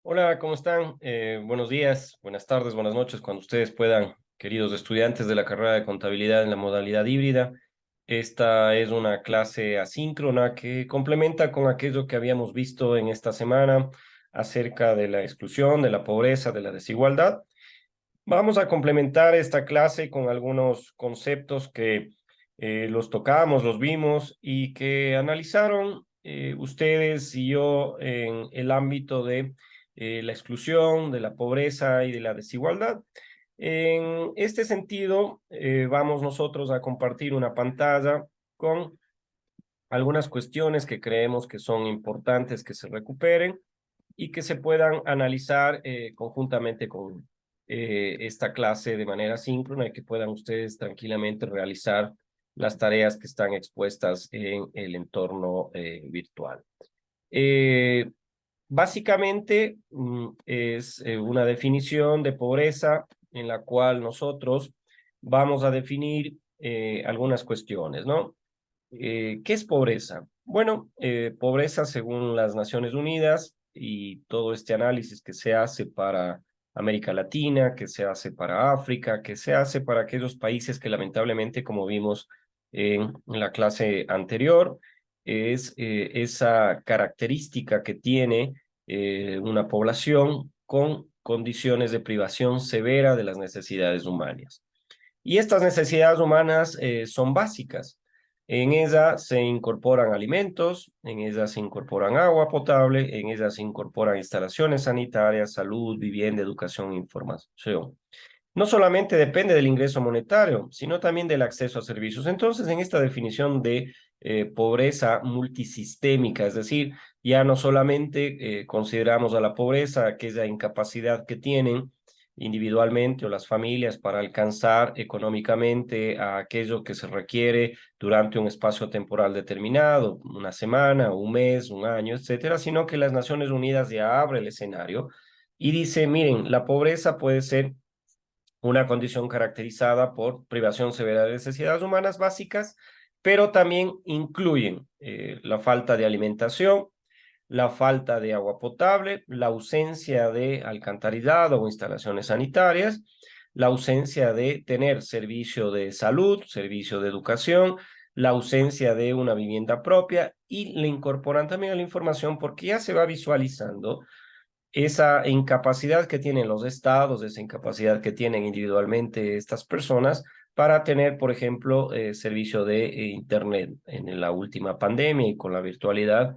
Hola, ¿cómo están? Buenos días, buenas tardes, buenas noches, cuando ustedes puedan, queridos estudiantes de la carrera de contabilidad en la modalidad híbrida. Esta es una clase asíncrona que complementa con aquello que habíamos visto en esta semana acerca de la exclusión, de la pobreza, de la desigualdad. Vamos a complementar esta clase con algunos conceptos que los tocamos, los vimos y que analizaron ustedes y yo en el ámbito de la exclusión, de la pobreza y de la desigualdad. En este sentido, vamos nosotros a compartir una pantalla con algunas cuestiones que creemos que son importantes que se recuperen y que se puedan analizar conjuntamente con esta clase de manera síncrona y que puedan ustedes tranquilamente realizar las tareas que están expuestas en el entorno virtual. Eh, Básicamente es una definición de pobreza en la cual nosotros vamos a definir algunas cuestiones, ¿no? ¿Qué es pobreza? Bueno, pobreza según las Naciones Unidas y todo este análisis que se hace para América Latina, que se hace para África, que se hace para aquellos países que lamentablemente, como vimos en la clase anterior, es esa característica que tiene una población con condiciones de privación severa de las necesidades humanas. Y estas necesidades humanas son básicas. En ella se incorporan alimentos, en ella se incorporan agua potable, en ella se incorporan instalaciones sanitarias, salud, vivienda, educación e información. No solamente depende del ingreso monetario, sino también del acceso a servicios. Entonces, en esta definición de pobreza multisistémica, es decir, ya no solamente consideramos a la pobreza aquella incapacidad que tienen individualmente o las familias para alcanzar económicamente a aquello que se requiere durante un espacio temporal determinado, una semana, un mes, un año, etcétera, sino que las Naciones Unidas ya abre el escenario y dice, miren, la pobreza puede ser una condición caracterizada por privación severa de necesidades humanas básicas, pero también incluyen la falta de alimentación, la falta de agua potable, la ausencia de alcantarillado o instalaciones sanitarias, la ausencia de tener servicio de salud, servicio de educación, la ausencia de una vivienda propia y le incorporan también a la información porque ya se va visualizando esa incapacidad que tienen los estados, esa incapacidad que tienen individualmente estas personas para tener, por ejemplo, servicio de Internet. En la última pandemia y con la virtualidad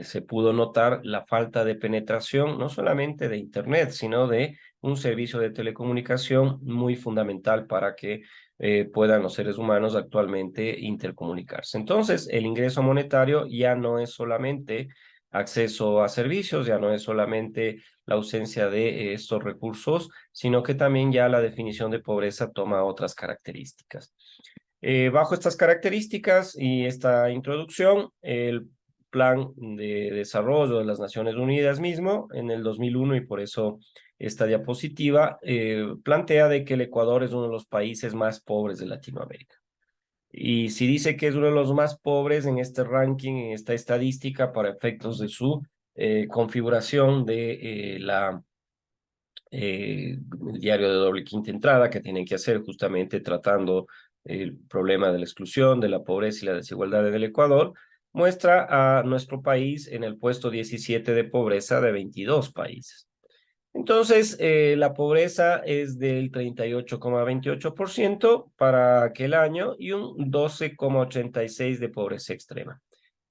se pudo notar la falta de penetración, no solamente de Internet, sino de un servicio de telecomunicación muy fundamental para que puedan los seres humanos actualmente intercomunicarse. Entonces, el ingreso monetario ya no es solamente acceso a servicios, ya no es solamente la ausencia de estos recursos, sino que también ya la definición de pobreza toma otras características. Bajo estas características y esta introducción, el Plan de Desarrollo de las Naciones Unidas mismo, en el 2001, y por eso esta diapositiva, plantea de que el Ecuador es uno de los países más pobres de Latinoamérica. Y si dice que es uno de los más pobres en este ranking, en esta estadística, para efectos de su configuración de el diario de doble quinta entrada que tienen que hacer justamente tratando el problema de la exclusión, de la pobreza y la desigualdad en el Ecuador, muestra a nuestro país en el puesto 17 de pobreza de 22 países. Entonces, la pobreza es del 38,28% para aquel año y un 12,86% de pobreza extrema.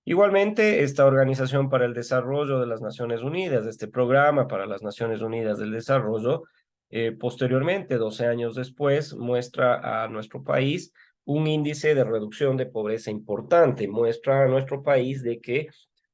Igualmente, esta Organización para el Desarrollo de las Naciones Unidas, este programa para las Naciones Unidas del Desarrollo, posteriormente, 12 años después, muestra a nuestro país un índice de reducción de pobreza importante. Muestra a nuestro país de que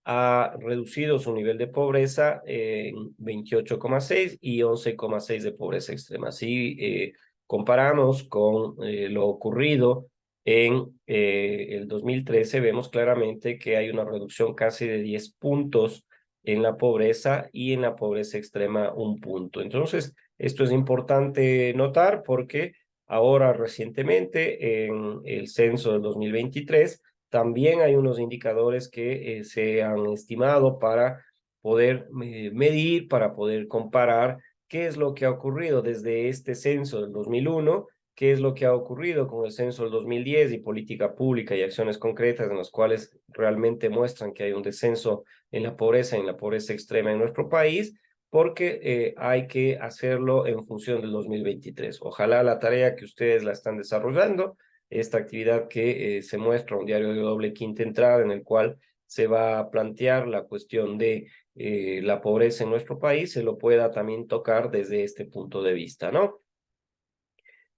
ha reducido su nivel de pobreza en 28,6 y 11,6 de pobreza extrema. Si comparamos con lo ocurrido en el 2013, vemos claramente que hay una reducción casi de 10 puntos en la pobreza y en la pobreza extrema un punto. Entonces, esto es importante notar porque ahora recientemente en el censo del 2023 también hay unos indicadores que se han estimado para poder medir, para poder comparar qué es lo que ha ocurrido desde este censo del 2001, qué es lo que ha ocurrido con el censo del 2010 y política pública y acciones concretas en las cuales realmente muestran que hay un descenso en la pobreza extrema en nuestro país, porque hay que hacerlo en función del 2023. Ojalá la tarea que ustedes la están desarrollando, esta actividad que se muestra, un diario de doble quinta entrada, en el cual se va a plantear la cuestión de la pobreza en nuestro país, se lo pueda también tocar desde este punto de vista, ¿no?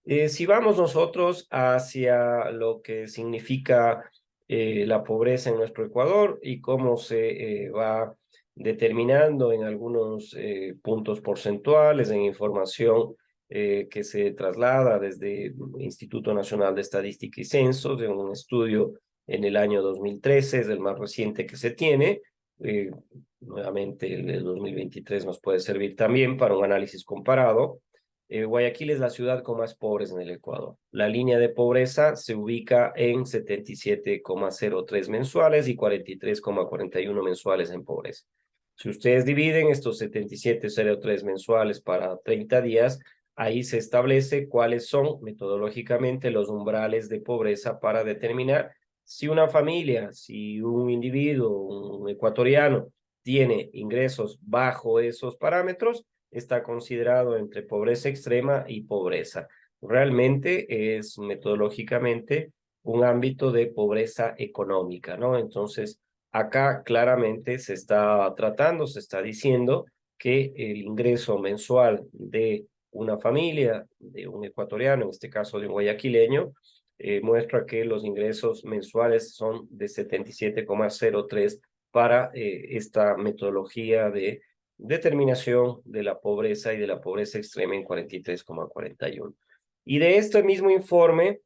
Si vamos nosotros hacia lo que significa la pobreza en nuestro Ecuador y cómo se va determinando en algunos puntos porcentuales, en información que se traslada desde el Instituto Nacional de Estadística y Censos, de un estudio en el año 2013, es el más reciente que se tiene. Eh, Nuevamente, el de 2023 nos puede servir también para un análisis comparado. Guayaquil es la ciudad con más pobres en el Ecuador. La línea de pobreza se ubica en 77,03 mensuales y 43,41 mensuales en pobreza. Si ustedes dividen estos 77,03 mensuales para 30 días, ahí se establece cuáles son metodológicamente los umbrales de pobreza para determinar si una familia, si un individuo, un ecuatoriano, tiene ingresos bajo esos parámetros, está considerado entre pobreza extrema y pobreza. Realmente es metodológicamente un ámbito de pobreza económica, ¿no? Entonces, acá claramente se está tratando, se está diciendo que el ingreso mensual de una familia, de un ecuatoriano, en este caso de un guayaquileño, muestra que los ingresos mensuales son de 77,03 para esta metodología de determinación de la pobreza y de la pobreza extrema en 43,41. Y de este mismo informe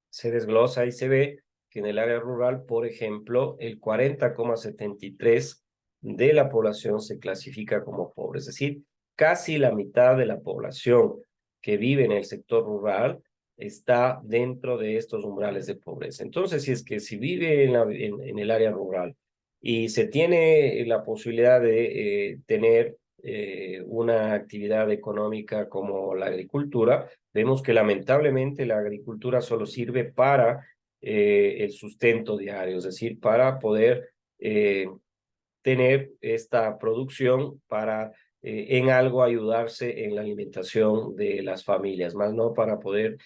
se desglosa y se ve que en el área rural, por ejemplo, el 40,73 de la población se clasifica como pobre, es decir, casi la mitad de la población que vive en el sector rural está dentro de estos umbrales de pobreza. Entonces, si es que si vive en el área rural y se tiene la posibilidad de tener una actividad económica como la agricultura, vemos que lamentablemente la agricultura solo sirve para el sustento diario, es decir, para poder tener esta producción para en algo ayudarse en la alimentación de las familias, más no para poder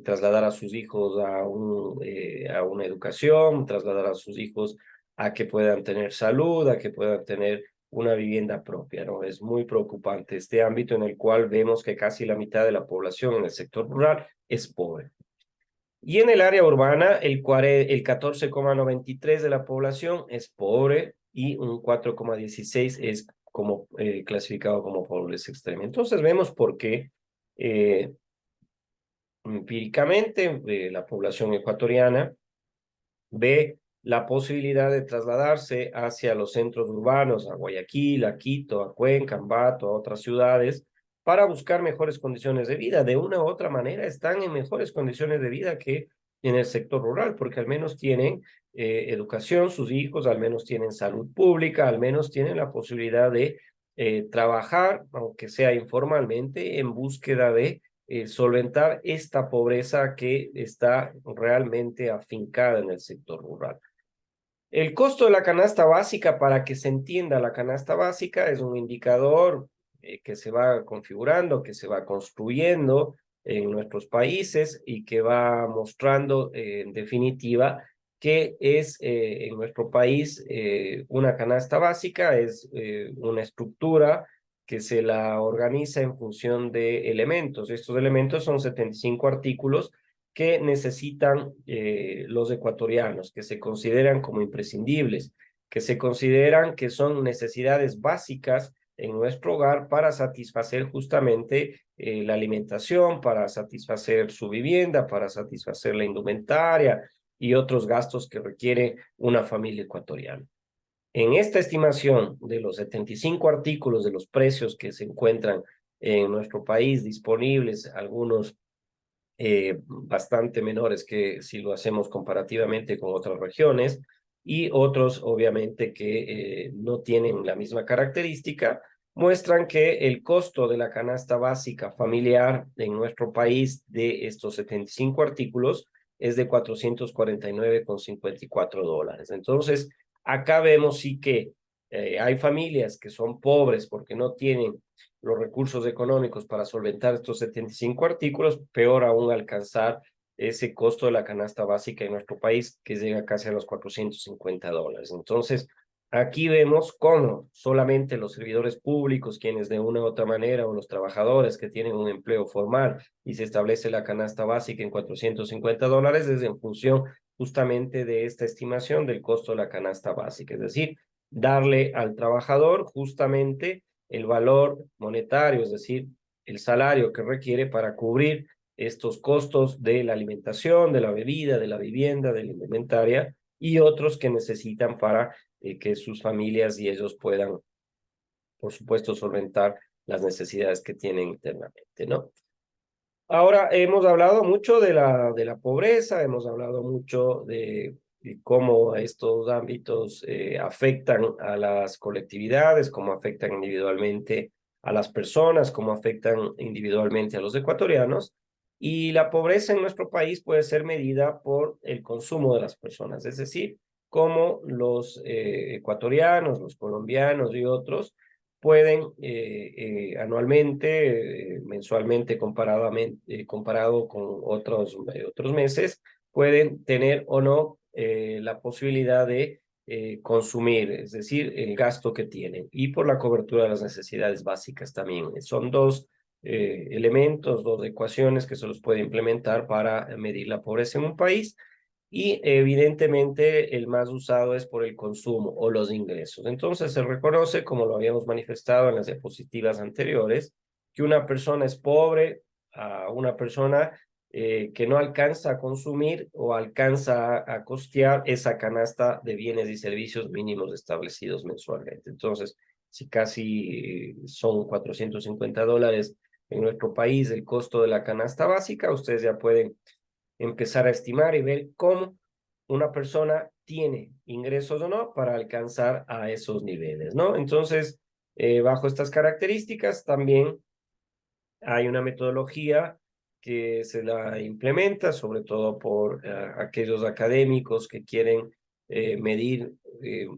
trasladar a sus hijos a una educación, trasladar a sus hijos a que puedan tener salud, a que puedan tener una vivienda propia, ¿no? Es muy preocupante este ámbito en el cual vemos que casi la mitad de la población en el sector rural es pobre. Y en el área urbana, el 14,93 de la población es pobre y un 4,16 es como clasificado como pobreza extrema. Entonces vemos por qué empíricamente la población ecuatoriana ve la posibilidad de trasladarse hacia los centros urbanos, a Guayaquil, a Quito, a Cuenca, a Ambato, a otras ciudades, para buscar mejores condiciones de vida. De una u otra manera están en mejores condiciones de vida que en el sector rural, porque al menos tienen educación, sus hijos, al menos tienen salud pública, al menos tienen la posibilidad de trabajar, aunque sea informalmente, en búsqueda de solventar esta pobreza que está realmente afincada en el sector rural. El costo de la canasta básica, para que se entienda, la canasta básica es un indicador que se va configurando, que se va construyendo en nuestros países y que va mostrando en definitiva que es en nuestro país una canasta básica, es una estructura que se la organiza en función de elementos. Estos elementos son 75 artículos que necesitan los ecuatorianos, que se consideran como imprescindibles, que se consideran que son necesidades básicas en nuestro hogar para satisfacer justamente la alimentación, para satisfacer su vivienda, para satisfacer la indumentaria y otros gastos que requiere una familia ecuatoriana. En esta estimación de los 75 artículos de los precios que se encuentran en nuestro país disponibles, algunos bastante menores que si lo hacemos comparativamente con otras regiones, y otros obviamente que no tienen la misma característica, muestran que el costo de la canasta básica familiar en nuestro país de estos 75 artículos es de $449,54. Entonces, acá vemos sí que hay familias que son pobres porque no tienen los recursos económicos para solventar estos 75 artículos, peor aún alcanzar ese costo de la canasta básica en nuestro país, que llega casi a los $450. Entonces, aquí vemos cómo solamente los servidores públicos, quienes de una u otra manera, o los trabajadores que tienen un empleo formal y se establece la canasta básica en $450, es en función justamente de esta estimación del costo de la canasta básica, es decir, darle al trabajador justamente el valor monetario, es decir, el salario que requiere para cubrir estos costos de la alimentación, de la bebida, de la vivienda, de la indumentaria y otros que necesitan para que sus familias y ellos puedan, por supuesto, solventar las necesidades que tienen internamente, ¿no? Ahora hemos hablado mucho de la pobreza, hemos hablado mucho de cómo estos ámbitos afectan a las colectividades, cómo afectan individualmente a las personas, cómo afectan individualmente a los ecuatorianos. Y la pobreza en nuestro país puede ser medida por el consumo de las personas, es decir, cómo los ecuatorianos, los colombianos y otros pueden anualmente, mensualmente, comparado con otros meses, pueden tener o no la posibilidad de consumir, es decir, el gasto que tienen, y por la cobertura de las necesidades básicas también. Son dos elementos, dos ecuaciones que se los puede implementar para medir la pobreza en un país y evidentemente el más usado es por el consumo o los ingresos. Entonces se reconoce, como lo habíamos manifestado en las diapositivas anteriores, que una persona es pobre a una persona que no alcanza a consumir o alcanza a costear esa canasta de bienes y servicios mínimos establecidos mensualmente. Entonces, si casi son $450 en nuestro país el costo de la canasta básica, ustedes ya pueden empezar a estimar y ver cómo una persona tiene ingresos o no para alcanzar a esos niveles, ¿no? Entonces, bajo estas características, también hay una metodología que se la implementa, sobre todo por aquellos académicos que quieren medir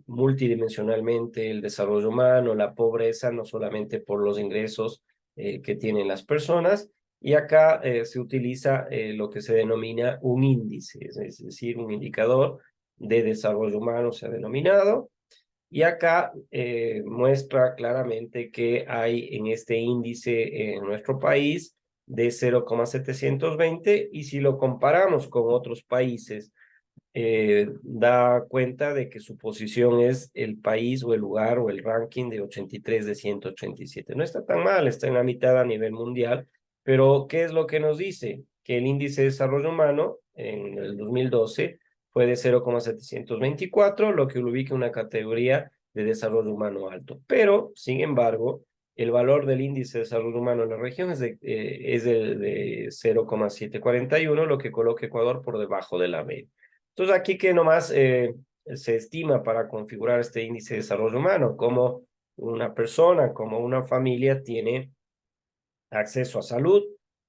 multidimensionalmente el desarrollo humano, la pobreza, no solamente por los ingresos que tienen las personas. Y acá se utiliza lo que se denomina un índice, es decir, un indicador de desarrollo humano se ha denominado, y acá muestra claramente que hay en este índice en nuestro país de 0,720, y si lo comparamos con otros países, da cuenta de que su posición es el país o el lugar o el ranking de 83 de 187. No está tan mal, está en la mitad a nivel mundial, pero ¿qué es lo que nos dice? Que el índice de desarrollo humano en el 2012 fue de 0,724, lo que lo ubica en una categoría de desarrollo humano alto. Pero, sin embargo, el valor del índice de desarrollo humano en la región es de 0,741, lo que coloca a Ecuador por debajo de la media. Entonces, aquí que nomás se estima para configurar este índice de desarrollo humano, como una persona, como una familia tiene acceso a salud,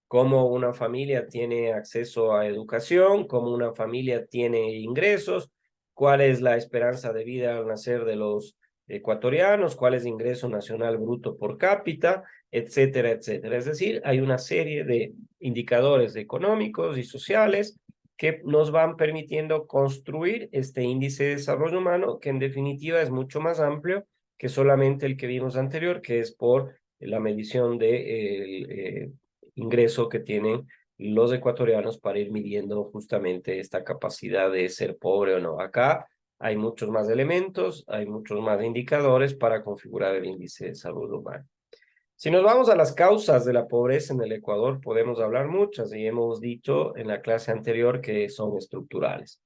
cómo una familia tiene acceso a educación, cómo una familia tiene ingresos, cuál es la esperanza de vida al nacer de los ecuatorianos, cuál es el ingreso nacional bruto por cápita, etcétera, etcétera. Es decir, hay una serie de indicadores económicos y sociales que nos van permitiendo construir este índice de desarrollo humano, que en definitiva es mucho más amplio que solamente el que vimos anterior, que es por la medición de ingreso que tienen los ecuatorianos para ir midiendo justamente esta capacidad de ser pobre o no. Acá hay muchos más elementos, hay muchos más indicadores para configurar el índice de salud humana. Si nos vamos a las causas de la pobreza en el Ecuador, podemos hablar muchas y hemos dicho en la clase anterior que son estructurales.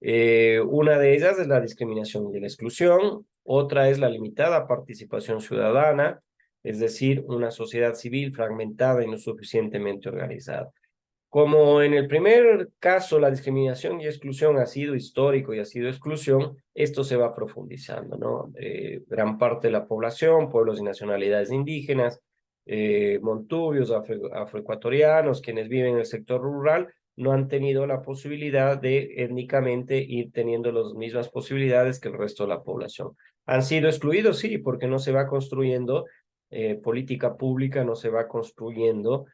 Una de ellas es la discriminación y la exclusión, otra es la limitada participación ciudadana, es decir, una sociedad civil fragmentada y no suficientemente organizada. Como en el primer caso la discriminación y exclusión ha sido histórico y ha sido exclusión, esto se va profundizando, ¿no? Gran parte de la población, pueblos y nacionalidades indígenas, montubios, afroecuatorianos, quienes viven en el sector rural, no han tenido la posibilidad de étnicamente ir teniendo las mismas posibilidades que el resto de la población. Han sido excluidos, sí, porque no se va construyendo política pública, no se va construyendo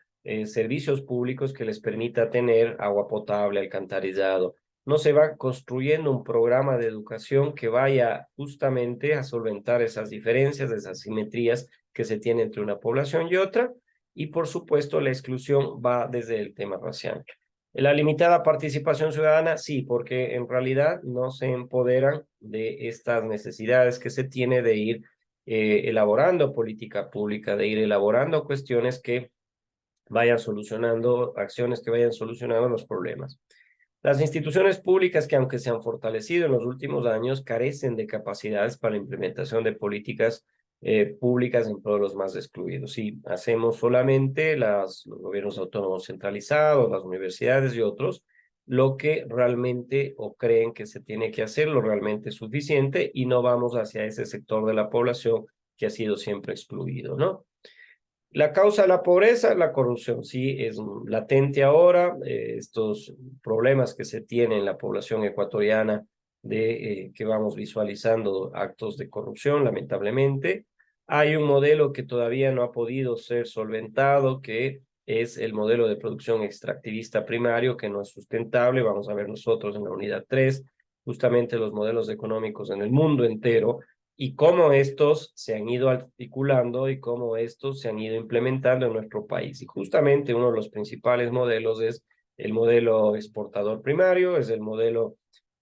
servicios públicos que les permita tener agua potable, alcantarillado. No se va construyendo un programa de educación que vaya justamente a solventar esas diferencias, esas asimetrías que se tienen entre una población y otra. Y por supuesto, la exclusión va desde el tema racial. La limitada participación ciudadana, sí, porque en realidad no se empoderan de estas necesidades que se tiene de ir elaborando política pública, de ir elaborando cuestiones que vayan solucionando, acciones que vayan solucionando los problemas. Las instituciones públicas que aunque se han fortalecido en los últimos años, carecen de capacidades para la implementación de políticas públicas en pro de los más excluidos. Si hacemos solamente los gobiernos autónomos centralizados, las universidades y otros, lo que realmente o creen que se tiene que hacer, lo realmente suficiente y no vamos hacia ese sector de la población que ha sido siempre excluido, ¿no? La causa de la pobreza, la corrupción, sí, es latente ahora. Estos problemas que se tienen en la población ecuatoriana de que vamos visualizando actos de corrupción, lamentablemente. Hay un modelo que todavía no ha podido ser solventado, que es el modelo de producción extractivista primario, que no es sustentable. Vamos a ver nosotros en la unidad 3 justamente los modelos económicos en el mundo entero y cómo estos se han ido articulando y cómo estos se han ido implementando en nuestro país. Y justamente uno de los principales modelos es el modelo exportador primario, es el modelo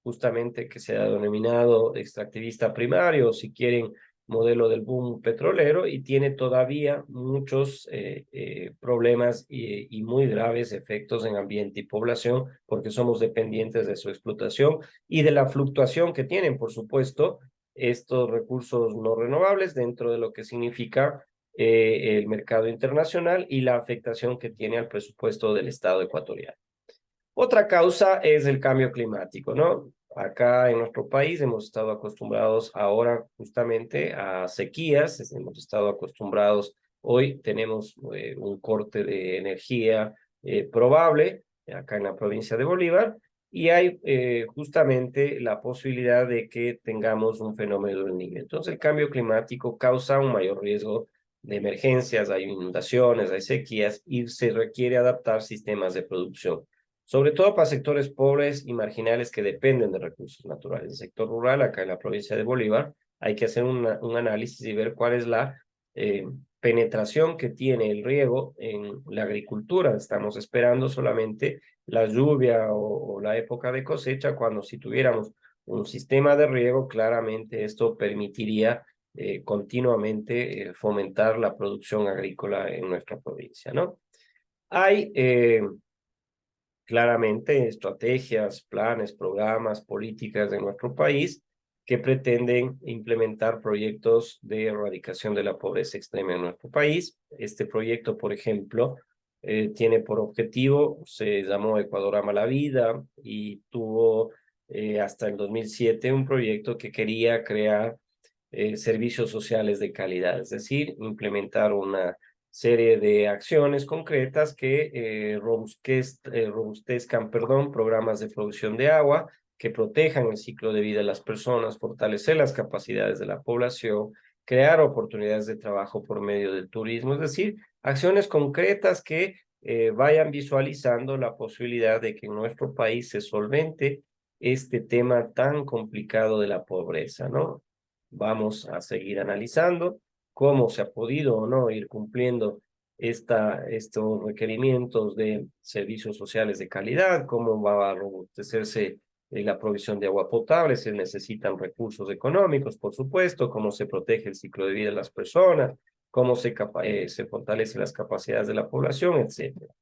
justamente que se ha denominado extractivista primario, o si quieren, modelo del boom petrolero, y tiene todavía muchos problemas y muy graves efectos en ambiente y población, porque somos dependientes de su explotación y de la fluctuación que tienen, por supuesto, estos recursos no renovables dentro de lo que significa el mercado internacional y la afectación que tiene al presupuesto del Estado ecuatoriano. Otra causa es el cambio climático, ¿no? Acá en nuestro país hemos estado acostumbrados ahora justamente a sequías, hemos estado acostumbrados, hoy tenemos un corte de energía probable acá en la provincia de Bolívar y hay justamente la posibilidad de que tengamos un fenómeno del Niño. Entonces el cambio climático causa un mayor riesgo de emergencias, hay inundaciones, hay sequías y se requiere adaptar sistemas de producción sobre todo para sectores pobres y marginales que dependen de recursos naturales. El sector rural, acá en la provincia de Bolívar, hay que hacer un análisis y ver cuál es la penetración que tiene el riego en la agricultura. Estamos esperando solamente la lluvia o la época de cosecha, cuando si tuviéramos un sistema de riego, claramente esto permitiría continuamente fomentar la producción agrícola en nuestra provincia, ¿no? Hay claramente estrategias, planes, programas, políticas de nuestro país que pretenden implementar proyectos de erradicación de la pobreza extrema en nuestro país. Este proyecto, por ejemplo, tiene por objetivo, se llamó Ecuador Ama la Vida y tuvo hasta el 2007 un proyecto que quería crear servicios sociales de calidad, es decir, implementar una serie de acciones concretas que robustezcan, perdón, programas de producción de agua, que protejan el ciclo de vida de las personas, fortalecer las capacidades de la población, crear oportunidades de trabajo por medio del turismo, es decir, acciones concretas que vayan visualizando la posibilidad de que en nuestro país se solvente este tema tan complicado de la pobreza, ¿no? Vamos a seguir analizando cómo se ha podido o no ir cumpliendo estos requerimientos de servicios sociales de calidad, cómo va a robustecerse la provisión de agua potable, se necesitan recursos económicos, por supuesto, cómo se protege el ciclo de vida de las personas, cómo se fortalecen las capacidades de la población, etcétera.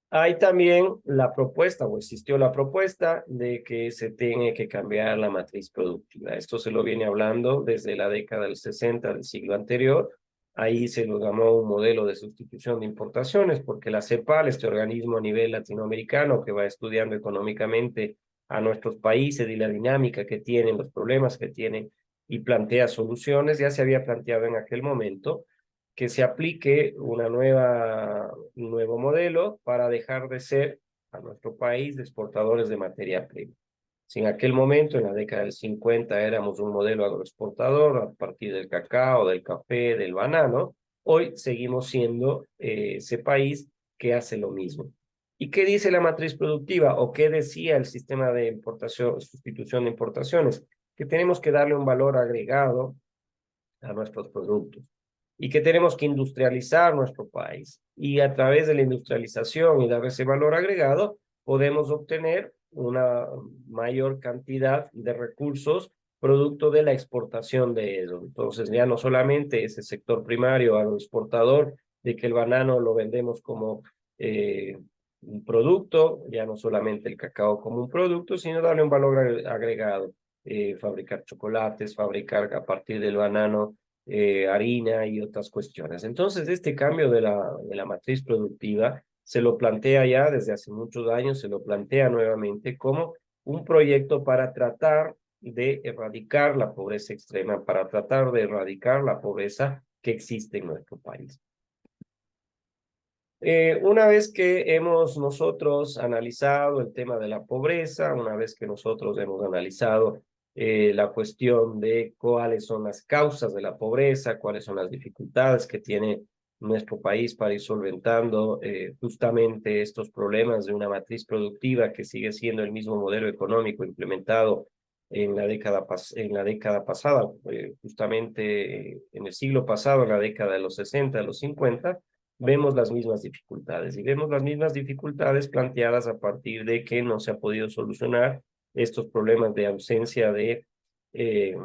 Hay también la propuesta, o existió la propuesta, de que se tiene que cambiar la matriz productiva. Esto se lo viene hablando desde la década del 60 del siglo anterior. Ahí se lo llamó un modelo de sustitución de importaciones, porque la CEPAL, este organismo a nivel latinoamericano que va estudiando económicamente a nuestros países y la dinámica que tienen, los problemas que tienen, y plantea soluciones, ya se había planteado en aquel momento que se aplique un nuevo modelo para dejar de ser a nuestro país de exportadores de materia prima. Si en aquel momento, en la década del 50, éramos un modelo agroexportador a partir del cacao, del café, del banano, hoy seguimos siendo ese país que hace lo mismo. ¿Y qué dice la matriz productiva o qué decía el sistema de importación, sustitución de importaciones? Que tenemos que darle un valor agregado a nuestros productos y que tenemos que industrializar nuestro país. Y a través de la industrialización y dar ese valor agregado, podemos obtener una mayor cantidad de recursos producto de la exportación de eso. Entonces, ya no solamente ese sector primario agroexportador, de que el banano lo vendemos como un producto, ya no solamente el cacao como un producto, sino darle un valor agregado. Fabricar chocolates, fabricar a partir del banano harina y otras cuestiones. Entonces, este cambio de la matriz productiva se lo plantea ya desde hace muchos años, se lo plantea nuevamente como un proyecto para tratar de erradicar la pobreza extrema, para tratar de erradicar la pobreza que existe en nuestro país. Una vez que hemos nosotros analizado el tema de la pobreza, una vez que nosotros hemos analizado la cuestión de cuáles son las causas de la pobreza, cuáles son las dificultades que tiene nuestro país para ir solventando justamente estos problemas de una matriz productiva que sigue siendo el mismo modelo económico implementado en la década pasada, justamente en el siglo pasado, en la década de los 60, de los 50, vemos las mismas dificultades y vemos las mismas dificultades planteadas a partir de que no se ha podido solucionar estos problemas de ausencia de eh,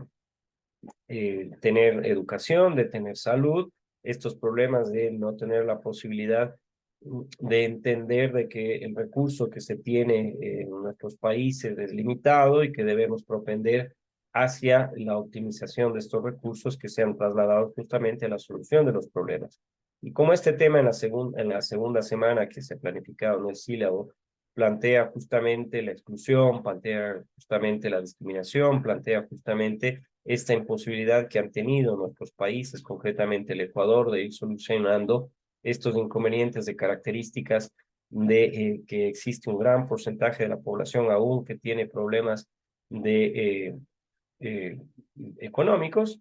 tener educación, de tener salud, estos problemas de no tener la posibilidad de entender de que el recurso que se tiene en nuestros países es limitado y que debemos propender hacia la optimización de estos recursos que sean trasladados justamente a la solución de los problemas. Y como este tema en la segunda semana que se ha planificado en el sílabo plantea justamente la exclusión, plantea justamente la discriminación, plantea justamente esta imposibilidad que han tenido nuestros países, concretamente el Ecuador, de ir solucionando estos inconvenientes de características de que existe un gran porcentaje de la población aún que tiene problemas de eh, económicos,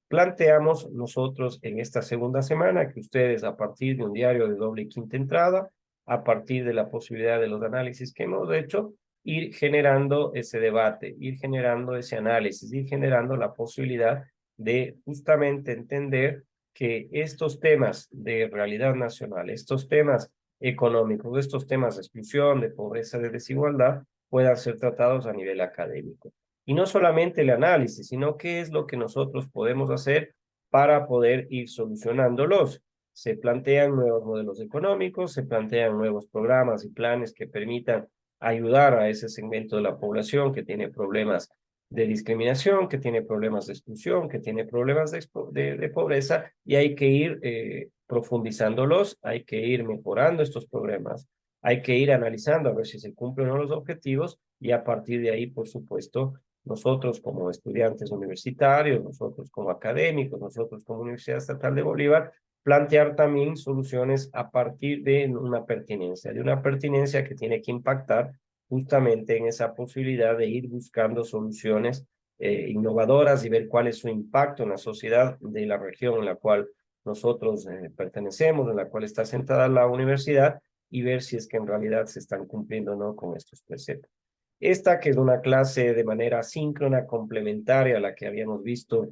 planteamos nosotros en esta segunda semana que ustedes a partir de un diario de doble y quinta entrada, a partir de la posibilidad de los análisis que hemos hecho, ir generando ese debate, ir generando ese análisis, ir generando la posibilidad de justamente entender que estos temas de realidad nacional, estos temas económicos, estos temas de exclusión, de pobreza, de desigualdad, puedan ser tratados a nivel académico. Y no solamente el análisis, sino qué es lo que nosotros podemos hacer para poder ir solucionándolos. Se plantean nuevos modelos económicos, se plantean nuevos programas y planes que permitan ayudar a ese segmento de la población que tiene problemas de discriminación, que tiene problemas de exclusión, que tiene problemas de pobreza, y hay que ir profundizándolos, hay que ir mejorando estos problemas, hay que ir analizando a ver si se cumplen o no los objetivos, y a partir de ahí, por supuesto, nosotros como estudiantes universitarios, nosotros como académicos, nosotros como Universidad Estatal de Bolívar, plantear también soluciones a partir de una pertinencia que tiene que impactar justamente en esa posibilidad de ir buscando soluciones innovadoras y ver cuál es su impacto en la sociedad de la región en la cual nosotros pertenecemos, en la cual está sentada la universidad, y ver si es que en realidad se están cumpliendo o no con estos preceptos. Esta, que es una clase de manera síncrona, complementaria a la que habíamos visto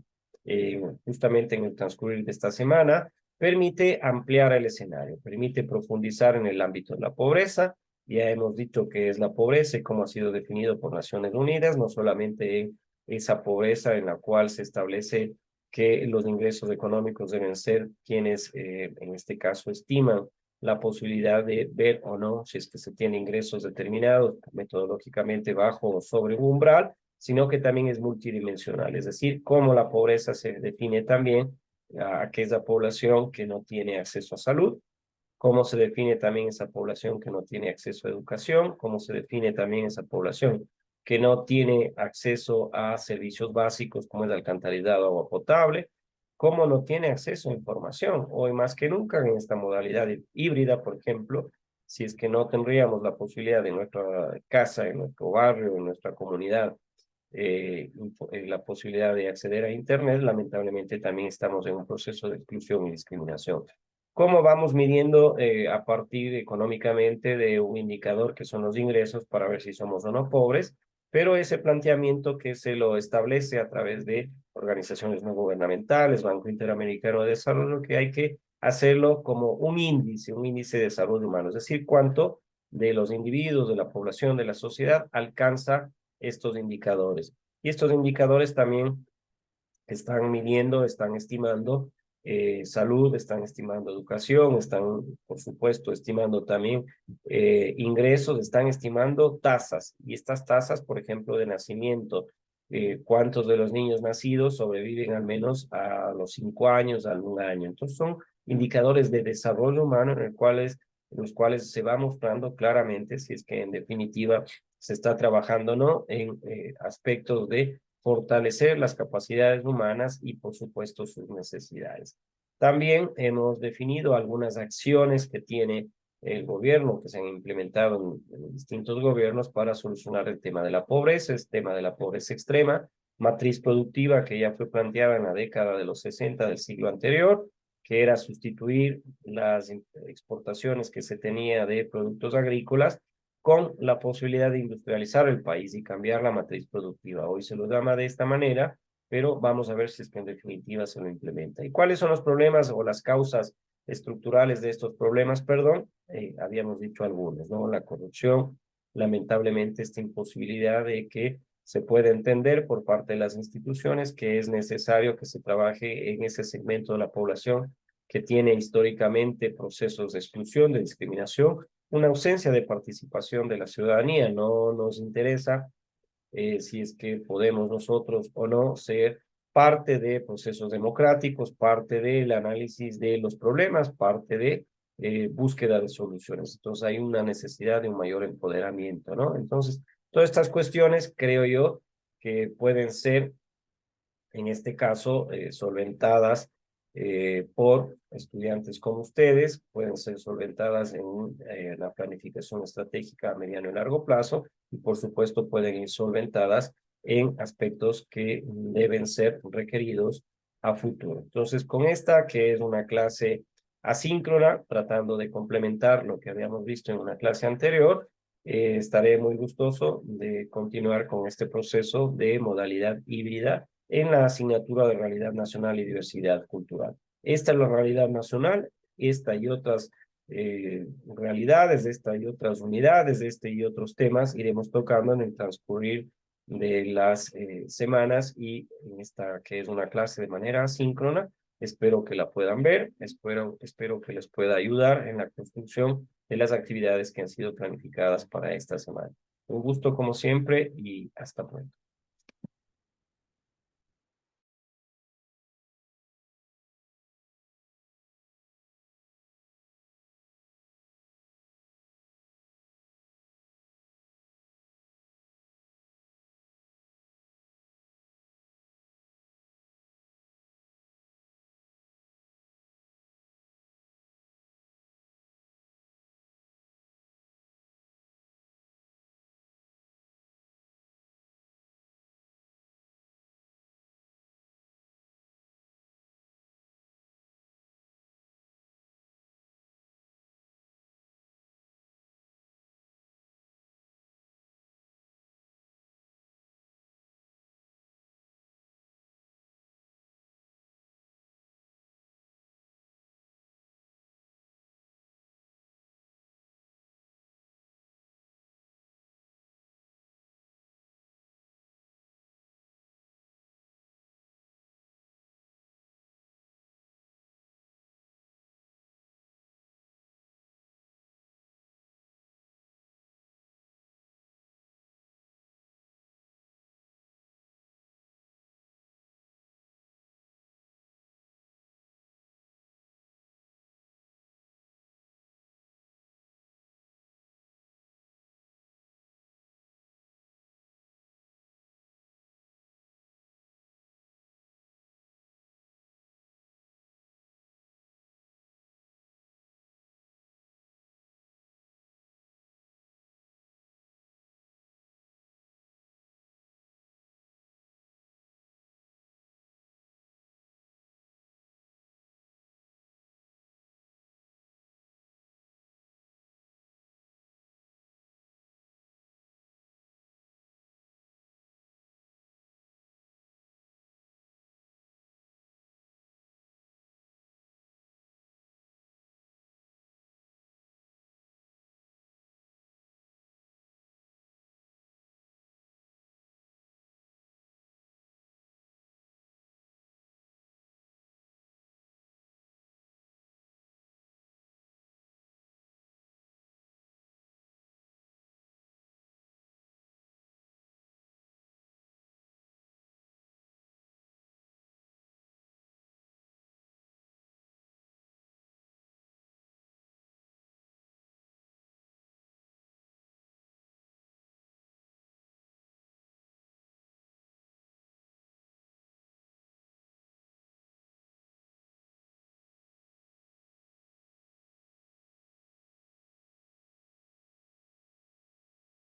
justamente en el transcurrir de esta semana, permite ampliar el escenario, permite profundizar en el ámbito de la pobreza. Ya hemos dicho qué es la pobreza y cómo ha sido definido por Naciones Unidas, no solamente en esa pobreza en la cual se establece que los ingresos económicos deben ser quienes, en este caso, estiman la posibilidad de ver o no si es que se tiene ingresos determinados metodológicamente bajo o sobre un umbral, sino que también es multidimensional, es decir, cómo la pobreza se define también a aquella población que no tiene acceso a salud, cómo se define también esa población que no tiene acceso a educación, cómo se define también esa población que no tiene acceso a servicios básicos como el alcantarillado, agua potable, cómo no tiene acceso a información. Hoy más que nunca en esta modalidad híbrida, por ejemplo, si es que no tendríamos la posibilidad en nuestra casa, en nuestro barrio, en nuestra comunidad, la posibilidad de acceder a Internet, lamentablemente también estamos en un proceso de exclusión y discriminación. ¿Cómo vamos midiendo a partir económicamente de un indicador que son los ingresos para ver si somos o no pobres? Pero ese planteamiento que se lo establece a través de organizaciones no gubernamentales, Banco Interamericano de Desarrollo, que hay que hacerlo como un índice de desarrollo humano, es decir, cuánto de los individuos, de la población, de la sociedad alcanza estos indicadores. Y estos indicadores también están midiendo, están estimando salud, están estimando educación, están, por supuesto, estimando también ingresos, están estimando tasas. Y estas tasas, por ejemplo, de nacimiento, cuántos de los niños nacidos sobreviven al menos a los 5 años, a un año. Entonces, son indicadores de desarrollo humano en los cuales se va mostrando claramente si es que en definitiva se está trabajando o no en aspectos de fortalecer las capacidades humanas y, por supuesto, sus necesidades. También hemos definido algunas acciones que tiene el gobierno, que se han implementado en distintos gobiernos para solucionar el tema de la pobreza, el tema de la pobreza extrema, matriz productiva que ya fue planteada en la década de los 60 del siglo anterior, que era sustituir las exportaciones que se tenía de productos agrícolas con la posibilidad de industrializar el país y cambiar la matriz productiva. Hoy se lo llama de esta manera, pero vamos a ver si es que en definitiva se lo implementa. ¿Y cuáles son los problemas o las causas estructurales de estos problemas? Perdón, habíamos dicho algunos, ¿no? La corrupción, lamentablemente esta imposibilidad de que se pueda entender por parte de las instituciones que es necesario que se trabaje en ese segmento de la población que tiene históricamente procesos de exclusión, de discriminación, una ausencia de participación de la ciudadanía. No nos interesa si es que podemos nosotros o no ser parte de procesos democráticos, parte del análisis de los problemas, parte de búsqueda de soluciones. Entonces hay una necesidad de un mayor empoderamiento, ¿no? Entonces, todas estas cuestiones creo yo que pueden ser en este caso, solventadas por estudiantes como ustedes, pueden ser solventadas en la planificación estratégica a mediano y largo plazo, y por supuesto pueden ir solventadas en aspectos que deben ser requeridos a futuro. Entonces, con esta, que es una clase asíncrona, tratando de complementar lo que habíamos visto en una clase anterior, estaré muy gustoso de continuar con este proceso de modalidad híbrida en la asignatura de Realidad Nacional y Diversidad Cultural. Esta es la realidad nacional, esta y otras realidades, esta y otras unidades, este y otros temas iremos tocando en el transcurrir de las semanas y en esta que es una clase de manera asíncrona. Espero que la puedan ver, espero que les pueda ayudar en la construcción de las actividades que han sido planificadas para esta semana. Un gusto como siempre y hasta pronto.